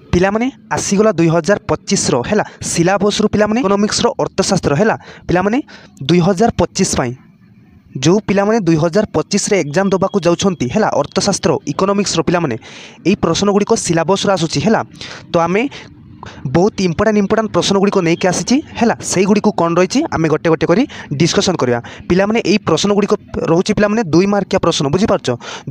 पिलामाने आसीगला 2025 है सिलाबस रु पिलामाने इकोनॉमिक्स रो अर्थशास्त्र है पिलामाने 2025 जो पिलामाने 2025 रे एग्जाम दबा को जाउछंती है अर्थशास्त्र इकोनॉमिक्स रो पिलामाने एई प्रश्न गुडी को सिलाबस रो आसुची है तो आमे बहुत इंपोर्टाट प्रश्न गुड़ी को लेकिन आसी है गुड़ी को कौन रही आम गोटे गोटे कर डिस्कसन करवा पिलामाने एई प्रश्न गुड़ी रोचे पिलामाने 2 मार्किया प्रश्न बुझीपार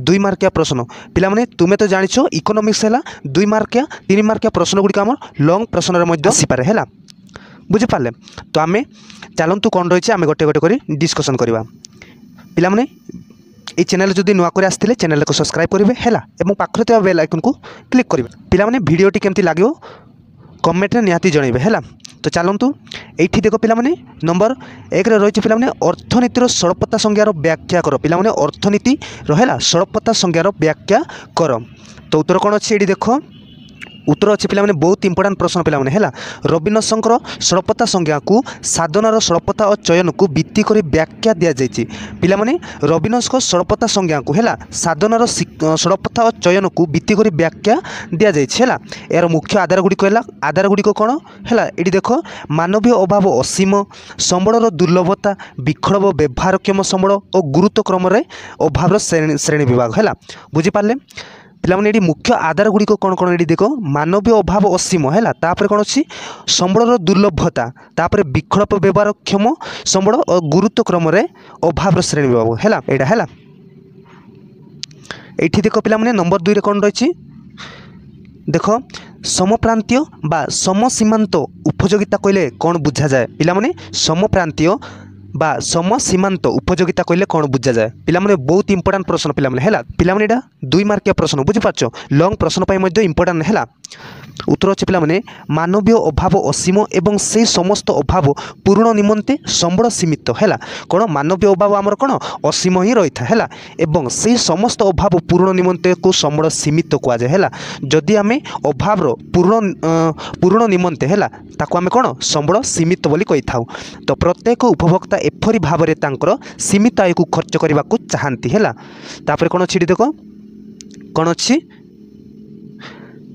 2 मार्किया प्रश्न पिलामाने तुम्हें तो जानिछ इकोनॉमिक्स है 2 मार्किया 3 मार्किया प्रश्न गुड़ी आम लॉन्ग प्रश्न आसीपे है बुझीपारे तो आम चलतु कौन रही आम गोटे गोटे कर डिस्कसन करवा पिलामाने ये चैनल जदि नुआ कर आसते चैनल को सब्सक्राइब करेंगे है पाखरे थे बेल आइकन को क्लिक करेंगे पिलामाने वीडियोटी केमती लगे कमेंट में निहाती जनइबे है तो चलतु ये देख पिलामाने नंबर 1 रही पिलामाने अर्थनीतिर सड़पता संज्ञार व्याख्या कर पिलामाने अर्थनीति है सड़पता संज्ञार व्याख्या कर तो उत्तर कौन अच्छे ये देख उत्तर अच्छे पिलामाने बहुत इंपोर्टाट प्रश्न पिलामाने है रविनशंकर सड़पता संज्ञा को साधनार सड़पता और चयन को भित्ति कर व्याख्या दि जाइए पिलामाने रविनशंकर सड़पता संज्ञा को है साधनार सड़पता और चयन को भित्ति कर व्याख्या दि जाइए यार मुख्य आधार गुड़िक है आधार गुड़िक कौन है ये देख मानवीय अभाव असीम संबलर दुर्लभता विक्षोभ व्यवहारक्षम संबल और गुरुत्वक्रम अभाव श्रेणी विभाग है बुझीपारे पिलामाने ये मुख्य आधार गुड़िक कौन कौन ये देख मानवीय अभाव असीम है तापर कौन अच्छी संबलर दुर्लभता तापर विक्षोभ व्यवहारक्षम संबल और गुरुत्वक्रम अभाव श्रेणी विभाग है यहाँ है ये देख पिलामाने नंबर 2 कौन रही देख समप्रांतीय बा समसीमांत उपयोगिता कहले कौन बुझा जाए पिलामाने समप्रांतीय बा समसीमांत उपयोगिता कहले कौन बुझा जाए पिलामाने बहुत इंपोर्टाट प्रश्न पिलामाने है पिलामाने एटा 2 मार्किया प्रश्न बुझीपारछ लॉन्ग प्रश्न पाई मध्य इंपोर्टाट है उत्तर अच्छे पिलामाने मानवीय अभाव असीम एवं से समस्त अभाव पूर्ण निमंते संबल सीमित है कौन मानवीय अभाव आमर कौन असीम ही रही है एवं से समस्त अभाव पूर्ण निमंते को संबल सीमित कहुए है जदि आम अभाव पूर्ण निमंते है ताको आम कौन संबल सीमित बोली कही था तो प्रत्येक उपभोक्ता एपरी भाव में तांकर सीमित आय को खर्च करने को चाहती है तापर कौन अच्छी देख कौन अच्छी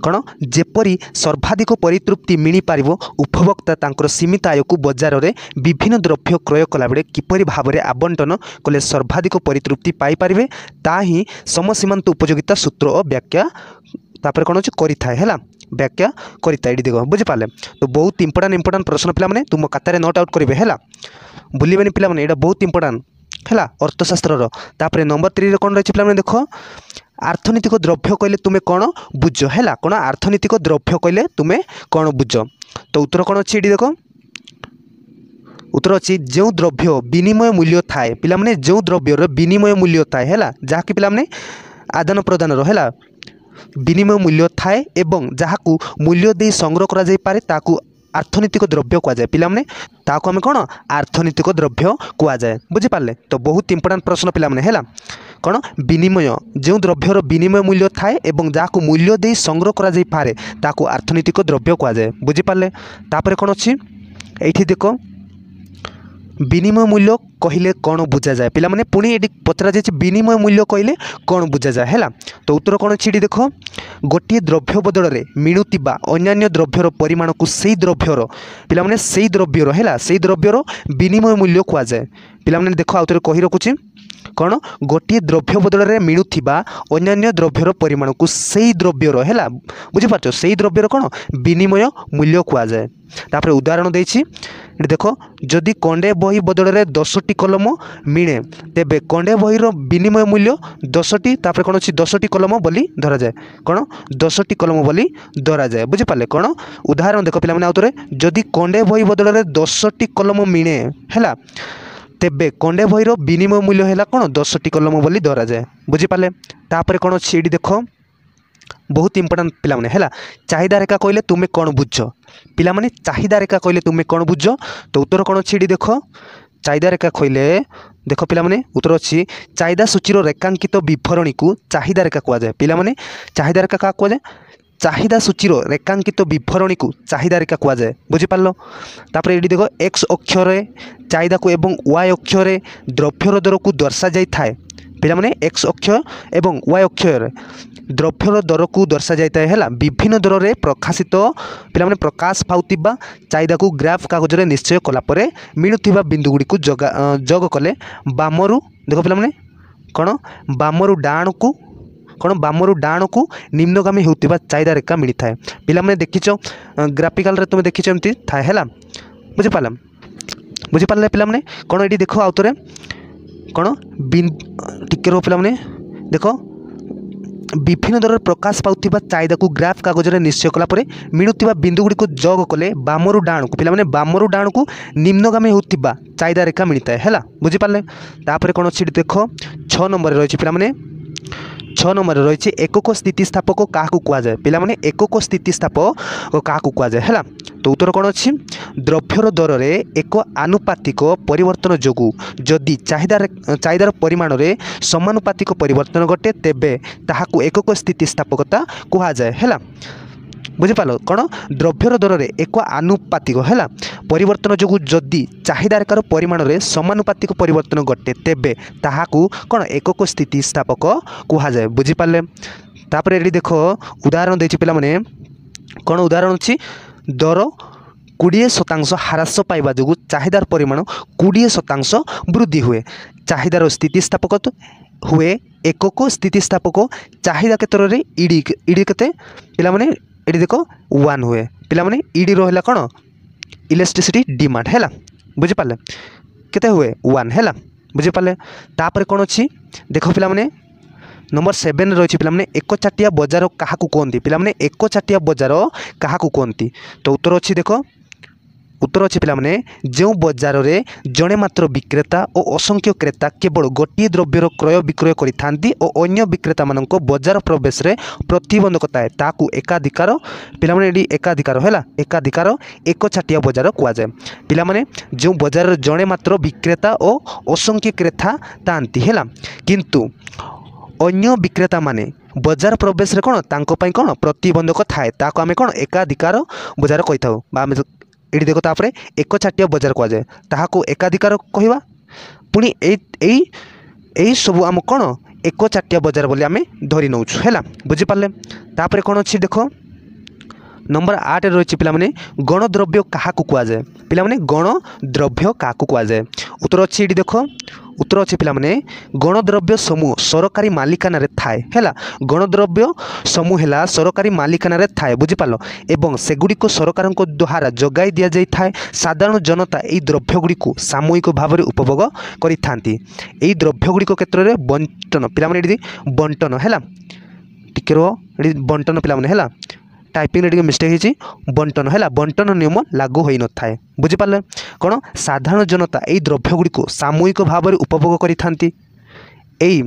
कौन जेपरी सर्वाधिक परितृप्ति मिल पार उपभोक्ता तांकर सीमित आय को बजार में विभिन्न द्रव्य क्रय कला बेले किपरि भाव में आवंटन कले सर्वाधिक परितृप्ति पाई पारिबे ता ही समसीमांत उपयोगिता सूत्र और व्याख्या तापर कौन अच्छे है व्याख्या करें देख बुझीपारे तो बहुत इंपोर्टाट प्रश्न पिलामाने तुम खातार नोट आउट करेंगे है भूलें पिलामाने यहाँ बहुत इंपोर्टाट है अर्थशास्त्र तापर नंबर 3 कौन रही पिलामाने देख आर्थनैतिक द्रव्य कहले तुम्हें कौन बुझ है कौन आर्थनैतिक द्रव्य कहले तुम्हें कौन बुझ तो उत्तर कौन अच्छी देख उत्तर अच्छी जो द्रव्य विनिमय मूल्य थाए पिलामाने जो द्रव्यर विनिमय मूल्य थाए है जहाँकि पिलामाने आदान प्रदान है विनिमय मूल्य थाए एवं जहाँ मूल्य दे संग्रह करा जाई पारे ताकू आर्थनैतिक द्रव्य कहुए पिलामाने ताकू आम कौन आर्थनैतिक द्रव्य कहुए बुझीपारे तो बहुत इंपोर्टाट प्रश्न पिलामाने है कौन विनिमय जो द्रव्यर विनिमय मूल्य थाए एवं जहाँ मूल्य दे संग्रह करा जाई पारे ताकू आर्थनैतिक द्रव्य कहुए बुझीपारे तापर कौन अच्छी ये देख विनिमय मूल्य कहले कौन बुझा जाए पिलामाने पुणी ये पचरा जाए विनिमय मूल्य कहले कौन बुझा जाए है तो उत्तर कौन अच्छी देख गोटे द्रव्य बदल में मिलुवा अन्य द्रव्यर परिमाण को सही द्रव्यर पिलामाने सही द्रव्यर है सही द्रव्यर विनिमय मूल्य कहुए पिलामाने देख आउ थे कही रखुची कौन गोटे द्रव्य बदल में मिलुवा अन्य द्रव्यर परिमाण को सही द्रव्यर है बुझीपार सही द्रव्यर कौन विनिमय मूल्य कहुए तापर उदाहरण देछि देख जदि कंडे बही बदल में 10टी कलम मिले तेबे कंडे बहीर विनिमय मूल्य 10टी तापर कौन अच्छी 10टी कलम बोली धरा जाए कौन 10टी कलम बोली धरा जाए बुझीपारे कौन उदाहरण देख पिलामाने आउ थे जदि कंडे बही बदल में 10टी कलम मिले है तेबे कंडे बहीर विनिमय मूल्य है कौन 10टी कलम बोली धरा जाए बुझीपारे तापर कौन अच्छी ये देख बहुत इंपोर्टाट पिलामाने है चाहिदा रेखा कहले तुम्हें कौन बुझ पिलामाने चाहिदा रेखा कहले तुम्हें कौन बुझ तो उत्तर कौन अच्छी देख चाहिदा रेखा कहले देख पिलामाने उत्तर अच्छी चाहिदा सूचीर रेखांकित विवरणी को चाहिदा रेखा कहुए पिलामाने चाहिदा रेखा क्या कहुए चाहिदा सूचीर रेखांकित विवरणी को चाहिदा रेखा कहुए बुझीपार तापर ये देख एक्स अक्षर चाहिदा को एवं वाई अक्षर द्रव्यर दर को दर्शा जाए पिलामाने एक्स अक्ष एवं वाय अक्षर द्रव्यर दर को दर्शा जाता है विभिन्न दर में प्रकाशित पिलामाने प्रकाश पाउतिबा चाहिदा को ग्राफ कागज रे निश्चय कलापर मिलुथिबा बिंदुगुड़ी को जग कले बामरू देख पिलामाने कौन बामरू डाण को कौन बामरू डाण को निम्नगामी होता चाहिदा रेखा मिलता है पिलामाने देखिच ग्राफिकाल रे तुम देखिच एमती थाए है बुझिपारे पिलामाने कौन ये देख आउ थे कौन टिके रो पिलामाने देख विभिन्न दर प्रकाश पाउथिबा चाहिदा को ग्राफ कागज रे निश्चय कलापर मिलुथिबा बिंदुगुड़ी को जग कले बामरू डाण को पिलामाने बामरू डाण को निम्नगामी होता चाहिदा रेखा मिलता है बुझिपारे तापर कौन अच्छी देख 6 नंबर रही पिलामाने 6 नंबर रही एकक स्थितिस्थापक क्या कहुए पिलामाने एकक स्थितिस्थापक क्या कहुए है तो उत्तर कौन अच्छी द्रव्यर दर में एक आनुपातिक परिवर्तन जोगु जदि चाहिदार परिमाण में समानुपातिक परिवर्तन घटे तेबे ताहाकु एकक स्थितिस्थापकता कहुए है बुझिपाल कौन द्रव्यर दर में एक आनुपातिक है परिवर्तन जोगु जदि चाहिदार परिमाण में समानुपातिक परिवर्तन घटे तेबे ताहाकु कौन एकक स्थितिस्थापक कहुए बुझिपारे तापर ये देख उदाहरण देछि पिला माने कौन उदाहरण अच्छी दर 20% ह्रास पाइबा जो चाहिदार परिमाण 20% वृद्धि हुए चाहिदार स्थितिस्थापक हुए एकक स्थितिस्थापक चाहिदा क्षेत्र में इडी केते पिला माने इडी देख 1 हुए पिला माने इडी रहला कौन इलेक्ट्रिसिटी डिमांड है बुझिपारे केते हुए 1 है बुझिपारे तापर कौन अच्छी देख पिला माने नंबर 7 रही पिलामाने एक चाटिया बजार क्या कहती पिलामाने एक चाटिया बजार क्या कहती तो उत्तर अच्छी देख उत्तर अच्छी पिलामाने जो बजार रे जड़े मात्र विक्रेता और असंख्य क्रेता केवल गोटे द्रव्यर क्रय विक्रय करिथांती और अन्य विक्रेता मानक बजार प्रवेश रे प्रतिबंधकता है ताकू एकाधिकार पिलामाने एडी एकाधिकार है एकाधिकार एक चाटिया बजार कहुए पिलामाने जो बजार जड़े मात्र विक्रेता और असंख्य क्रेता तांती है किंतु अन्य विक्रेता माने बजार प्रवेश रे कौन तांको पई कौन प्रतिबंधक थाए ताको आमे कौन एकाधिकार बजार कहि थाउ बा आमे एडी देखो तापरे एक चाटिया बजार कह जाए ताहाको एकाधिकार कहवा पुणी एई सब आम कौन एक चाटिया बजार बोली आमे धरि नउछु हैला बुझि पारले तापरे कौन अछि देखो नंबर 8 रही पिलामाने गणद्रव्य क्या कहुए पिलामाने गणद्रव्य क्या कहुए उत्तर अच्छी ये देख उत्तर अच्छे पिलामाने गणद्रव्य समूह सरकारी मालिकाना रे थाए हैला गणद्रव्य समूह हैला सरकारी मालिकाना रे थाए बुझिपाल एवं सेगुड़ी को सरकार द्वारा जगाई दि जाई थाए साधारण जनता यही द्रव्यगुड़ी को सामूहिक भाव में उपभोग करिथांती एही द्रव्यगुड़ी क्षेत्र में बंटन पिलामाने बंटन हैला टिके रो बंटन पिलामाने हैला टाइपिंग रे मिस्टेक होती बंटन है बंटन नियम लागू हो न था बुझिपारे कौन साधारण जनता यही द्रव्यगुड़ी को सामूहिक भाव में उपभोग करिथांती एही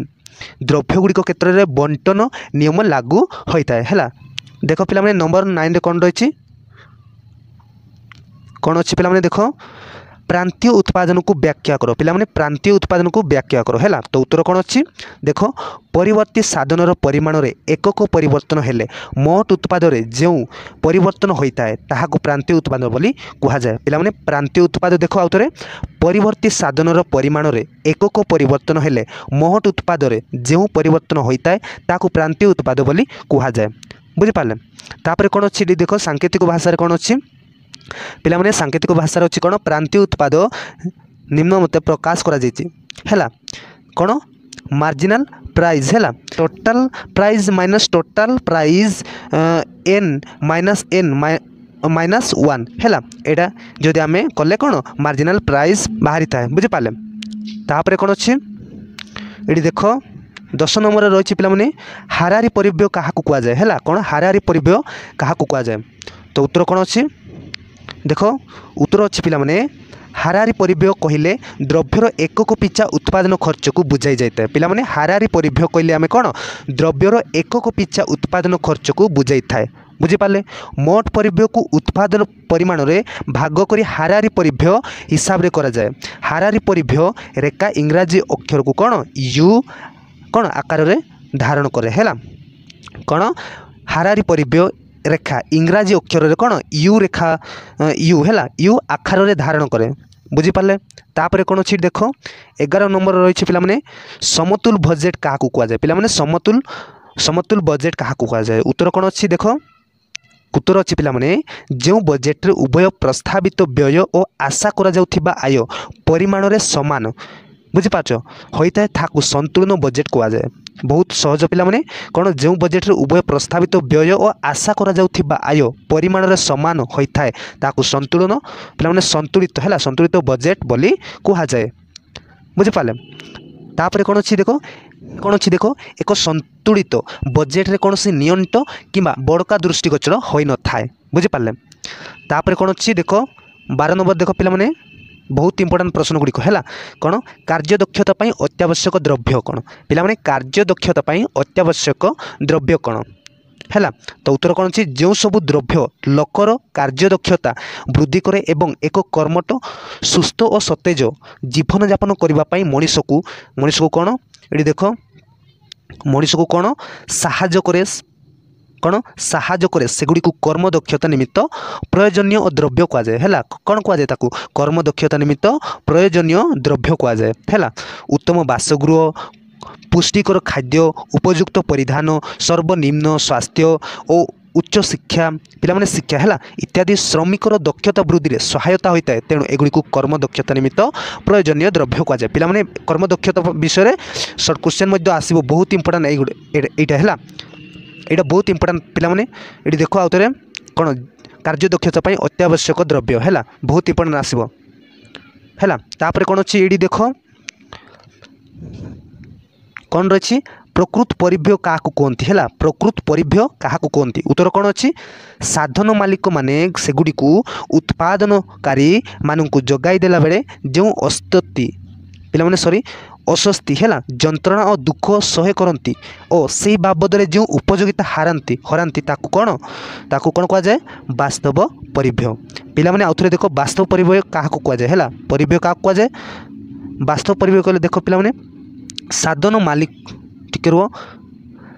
द्रव्यगुड़ी क्षेत्र में बंटन नियम लागू होता है देख पिलामाने नंबर 9 कौन रही कौन अच्छी पिलामाने देख प्रांतीय उत्पादन को व्याख्या करो पिलामाने प्रांतीय उत्पादन को व्याख्या करो है तो उत्तर कौन अच्छी देख परिवर्ती साधनर परिमाण रे एकक परिवर्तन हेले मोट उत्पाद रे जो परिवर्तन होता है ताहाको प्रांतीय उत्पादन बोली कहा जाए पिलामाने प्रांतीय उत्पाद देख आउ थे परिवर्ती साधनर परिमाण रे एकक परिवर्तन हेले मोट उत्पाद रे जो परिवर्तन होता है ताहाको प्रांतीय उत्पाद बोली कहा जाए बुझिपारे तापर कौन अच्छी देख सांकेतिक भाषा कौन अच्छी पिलामाने सांकेतिक भाषा अच्छी कौन प्रांतीय उत्पाद निम्न मते प्रकाश करा जायछि हैला कौन मार्जिनाल प्राइस है total price minus total price N minus 1 है यहाँ जदि आम कले कौन मार्जिनाल प्राइस बाहरी थाए बुझिपारे तापर कौन अच्छी ये देख 10 नंबर रही पिलामाने हाराहारी परिव्यय क्या कहुए है कौन हाराहारी परिव्यय क्या कहुए तो उत्तर कौन अच्छी देख उत्तर अच्छी पिलामाने हाराहारी परिव्यय कहले द्रव्यर एकक पिछा उत्पादन खर्च को बुझाई जाता है पिलामाने हाराहारी परिव्यय कहले आम कौन द्रव्यर एकक पिछा उत्पादन खर्च को बुझाई थाए बुझिपारे मोट परिव्यय को उत्पादन परिमाण रे भाग करी हाराहारी परिव्यय हिसाब रे करा जाए हाराहारी परिव्यय रेखा इंग्राजी अक्षर को कौन यू कौन आकार रे धारण करे है कौन हाराहारी परिव्यय रेखा इंग्राजी अक्षर रे कौन यू रेखा यू है यू आकार रे धारण करे बुझीपारे तापर कौन अच्छी देख 11 नंबर रही पे समतुल बजेट क्या कहुए पे समतुल समतुल बजेट क्या कहुए उत्तर कौन अच्छी देख उत्तर अच्छी पे जो बजेट उभय प्रस्तावित व्यय और आशा करा आय परिमाण रे समान बुझीपार होता है था संतुलन बजेट कहुए बहुत सहज पे कौन जो बजेट उभय प्रस्तावित व्यय और आशा करा आय परिमाण रे समान होता है ताकू संतुलन पे संतुलित है संतुलित बजेट बोली कहुए बुझीपारे तापर कौन अच्छी देख कौन अच्छी देख एक संतुलित बजेट रे कौन सी नियंट कि बड़का दृष्टिगोचर हो न थाए बुझीपारे तापर कौन अच्छी देख 12 नंबर देख पे बहुत इंपोर्टेंट प्रश्न गुड़िक है कौन कार्यदक्षता अत्यावश्यक द्रव्य कौन पे कार्यदक्षता अत्यावश्यक द्रव्य कौन है तो उत्तर कौन अच्छी जो सब द्रव्य लोकर कार्यदक्षता वृद्धि करे एवं एक कर्मठ सुस्थ और सतेज जीवन यापन करने मनीष को कौन ये देख मनीष को कौन साहाय्य करे कौन साहाय्य करे सेगुड़ी कर्म दक्षता निमित्त प्रयोजनीय द्रव्य कहुए है कौन कहुए कर्म दक्षता निमित्त प्रयोजनीय द्रव्य कहुए है उत्तम बासगृह पुष्टिकर खाद्य उपयुक्त परिधान सर्वनिम्न स्वास्थ्य और उच्च शिक्षा पे शिक्षा है इत्यादि श्रमिकर दक्षता वृद्धि में सहायता होता है तेणु एगुड़ी कर्म दक्षता निमित्त प्रयोजनीय द्रव्य कहुए पे कर्म दक्षता विषय सर्ट क्वेश्चन आसो बहुत इंपोर्टेंट यहाँ है यहाँ बहुत इंपोर्टेंट पे ये देख आउ थे कौन कार्यदक्षता अत्यावश्यक द्रव्य है बहुत इंपोर्टेंट आसो है तापर कौन अच्छी ये देख कौन रही प्रकृत परिव्य क्या कहती है प्रकृत परिव्य क्या कहती उत्तर कौन अच्छी साधन मालिक माने सेगुड़ी उत्पादनकारी मानू जगाई देला बेले जो अस्ति पे सॉरी अस्वस्ति है जंत्रणा और दुख सहे करती और से बाबद जो उपयोगिता हराती कौन कहुए वास्तव परिव्य पे आउ थे देख वास्तव परिव्य क्या कहुए है परिव्य क्या कहुए वास्तव परिव्य कहले देख पे साधन मालिक टिके रुह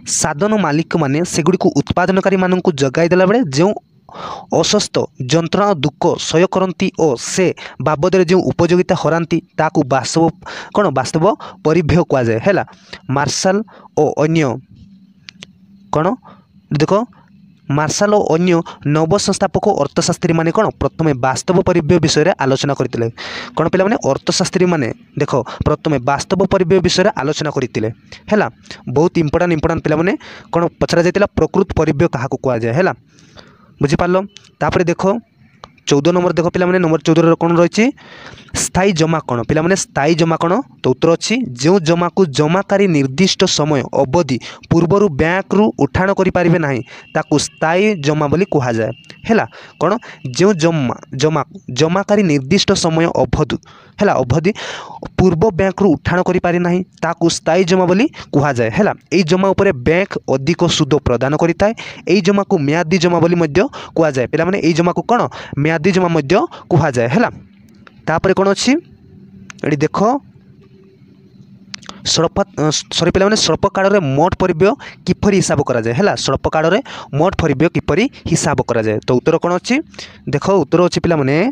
साधन मालिक माने सेगुड़ी उत्पादनकारी मानू जगाई देला बेले जो अस्वस्थ जंत्रणा दुख सह्य करती और से बाबद जो उपयोगिता हराती वास्तव कौन वास्तव परिव्य कहुए है मार्शल और अन्य कौन देख मार्शल और अन्य नव संस्थापक अर्थशास्त्री माने कौन प्रथम वास्तव परिव्य विषय आलोचना करते कौन पे अर्थशास्त्री माने देख प्रथम वास्तव परिव्य विषय आलोचना करते है बहुत इंपोर्टेंट पे कौन पचरा जाता प्रकृत परिव्य क्या कहुए है बुझीपार तापर देख 14 नंबर देख पे नंबर 14 कौन रही स्थायी जमा कौन पे स्थायी जमा कौन तो उत्तर अच्छी जो जमा को जमाकारी निर्दिष्ट समय अवधि पूर्वर बैंक रु उठाण करें ना ताकू स्थायी जमा बोली कहुए है कौन जो जमा जमाकारी निर्दिष्ट समय अवधि है अवधि पूर्व बैंक रु उठाण करें ना ताकू स्थायी जमा बोली कहुए है यही जमा उपरे बैंक अधिक सुद प्रदान करें यही जमा को म्यादी जमा बोली कहुए पे यही जमा को कौन म्यादी जमा कहुए है तापर कौन अच्छी ये देख सॉरी पे स्वल्प काल में मोट परिव्य किपर हिसाब कराए है स्वल्प काल में मोट परिव्य किपर हिसाब कराए तो उत्तर कौन अच्छी देख उत्तर अच्छी पे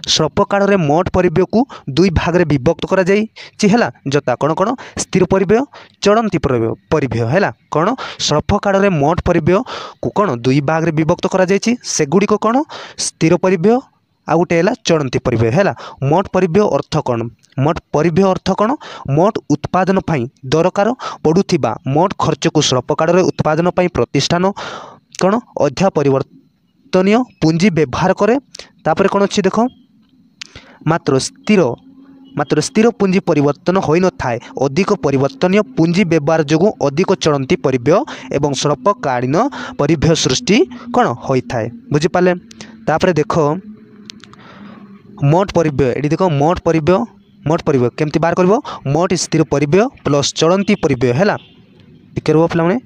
स्वल्प काल में मोट परिव्य को दुई भाग में विभक्त करा है जता कौन कौन स्थिर परिव्य चलती परिव्य है कौन स्वल्प काल में मोट परिव्य को कौन दुई भाग में विभक्त करा सेगुड़िक कौन स्थिर परिव्य आ गोटे है चलती परिव्य है मोट परिव्य अर्थ कौन मोट परिव्य अर्थ कौन मोट उत्पादन दरकार पड़ुथिबा मोट खर्च को स्वल्प काल में उत्पादन प्रतिष्ठान कौन अध्या परिवर्तनीय पुंजी व्यवहार करे तापर कौन अच्छी देख मात्र स्थिर पुंजी परिवर्तन हो न थाए अधिक परिवर्तनीय पुंजी व्यवहार जो अधिक चलती परिव्य एवं स्वल्पकालीन परिव्य सृष्टि कौन होता है बुझीपारे तापर देख मोट परिव्य ये देख मोट परिव्य केमती बाहर कर मोट स्थिर परिव्य प्लस चलती परिव्य है टिके रुह पे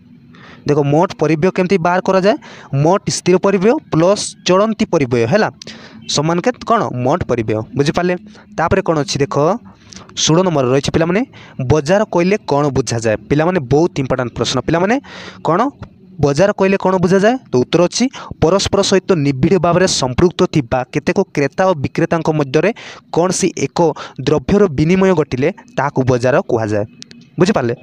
देख मोट परिव्य केमती बाहर करा जाए मोट स्थिर परिव्य प्लस चलती परिव्य है समान के कौन मोट परिव्य बुझीपारे तापर कौन अच्छी देख 16 नंबर रही पे बजार कहले कौन बुझा जाए पे बहुत इंपोर्टेंट प्रश्न पे कौन बजार कहले कौन बुझा जाए तो उत्तर अच्छी परस्पर सहित निबिड़ भाव में संपृक्त थिबा केतेक क्रेता और विक्रेता मध्य कौन सी एक द्रव्यर विनिमय घटिले ताकू बजार कह जाए बुझिपारे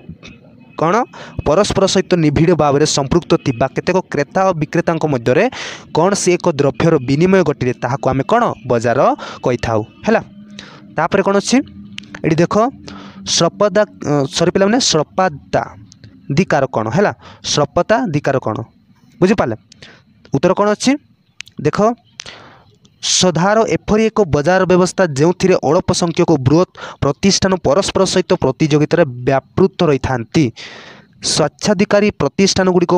कौन परस्पर सहित निबिड़ भाव में संपृक्त थिबा केतेक क्रेता और विक्रेता मध्य कौन सी एक द्रव्यर विनिमय घटिले ताकू आम कौन बजार कही थाउ है तापर कौन अच्छी ये देख स्रपदा सरी पे स्रपादा दिकार कौन है स्रपता दिकार कौन बुझिपारे उत्तर कौन अच्छी देख सधार एपरी एक बजार व्यवस्था जो अल्प संख्यक बृहत प्रतिष्ठान परस्पर सहित प्रतियोगितार व्यापृत रही था स्वेच्छाधिकारी प्रतिष्ठान गुड़िक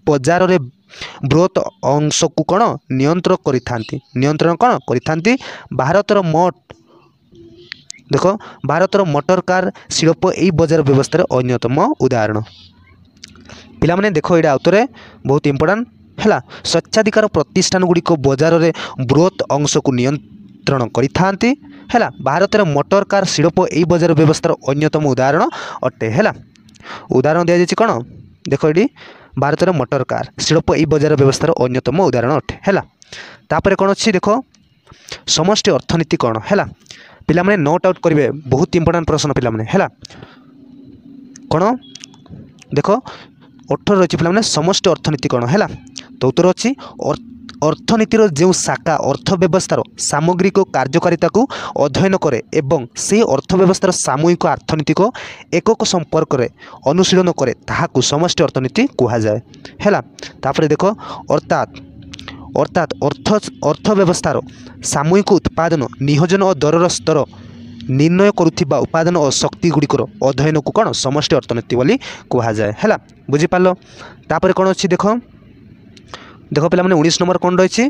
बजार में बृहत अंश को कौन नियंत्रण कौन करि भारतर मोट देख भारतर मोटर कार शिल्प यही बजार व्यवस्था अन्यतम उदाहरण पिला माने देख ये आउतरे बहुत इंपोर्टां है स्वेच्छाधिकार प्रतिष्ठान गुड़िक बजार में बृहत अंश को नियंत्रण करि भारत में मोटर कार शिल्प यही बजार व्यवस्था अन्यतम उदाहरण अटे है उदाहरण दि जाए कौन देख ये भारत में मोटर कार शिल्प यही बजार व्यवस्था अन्यतम उदाहरण अटे है तापर कौन अच्छी देख समष्टि अर्थनीति कौन है पिला माने नोट आउट करेंगे बहुत इंपोर्टां प्रश्न पिला माने है कौन देख 18 रही पे समष्टि अर्थनीति कौन है तो उत्तर अच्छी अर्थनीतिर जो शाखा अर्थव्यवस्थार सामग्रिक कार्यकारिता को अध्ययन करे एवं से अर्थव्यवस्थार सामूहिक अर्थनीतिक एकक संपर्क में अनुशीलन करे ताहाकू समष्टि अर्थनीति कहा जाए है तापर देख अर्थात अर्थव्यवस्थार सामूहिक उत्पादन नियोजन और दरर स्तर निर्णय करुवा उपादान और शक्ति गुड़िकर अध्ययन को कौन समष्टि अर्थनीति बोली कहा जाए है बुझिपार तापर कौन अच्छी देख देख पे 19 नंबर कौन रही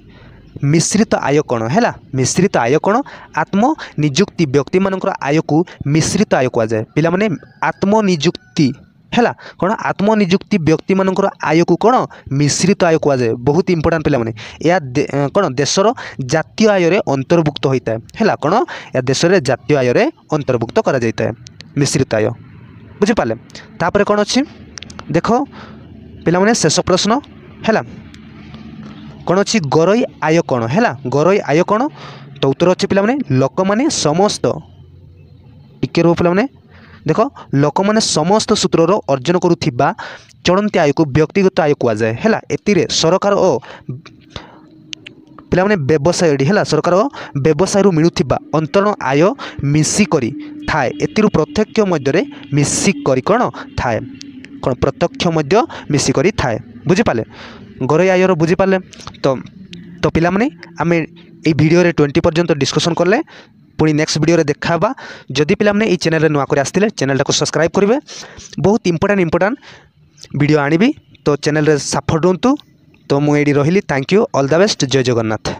मिश्रित आय कौन है मिश्रित आय कौन आत्मनिजुक्ति व्यक्ति मानकर आय को मिश्रित आय कह जाए पिला माने आत्मनिजुक्ति है कौन आत्मनिजुक्ति व्यक्ति मानकर आय को कौन मिश्रित आय कह जाए बहुत इंपोर्टां पिला माने या कौन देशर जातीय आय रे अंतर्भुक्त होता है कौन या देशर जातीय आय रे अंतर्भुक्त करा जाता है मिश्रित आय बुझिपारे तापर कौन अच्छी देख पिला माने शेष प्रश्न है कौन अच्छी गरई आय कौन है गरई आय कौन तो उत्तर अच्छे पिला माने लोक माने समस्त टिके रो पिला माने देख लोक मैंने समस्त सूत्र अर्जन करुवा चलती आय को व्यक्तिगत आय कह जाए है ए सरकार और पिला व्यवसाय है सरकार व्यवसाय मिलुवा अंतरण आय मिसिक थाए ए प्रत्यक्ष मध्य मिसिक कौन थाए कौन प्रत्यक्ष मध्य मिसिक थाए बुझिपारे गरई आयर बुझिपारे तो पिला माने आमे ए वीडियो रे 20 पर्यंत डिस्कशन करले पुणी नेक्स्ट वीडियो रे देखा जदि पिला माने ए चैनल रे नुआ कर आस्तिले चैनल को सब्सक्राइब करेंगे बहुत इंपोर्टां वीडियो आनिबी तो चैनल रे सपोर्ट दंतु तो मुझे रही thank you all the best जय जगन्नाथ।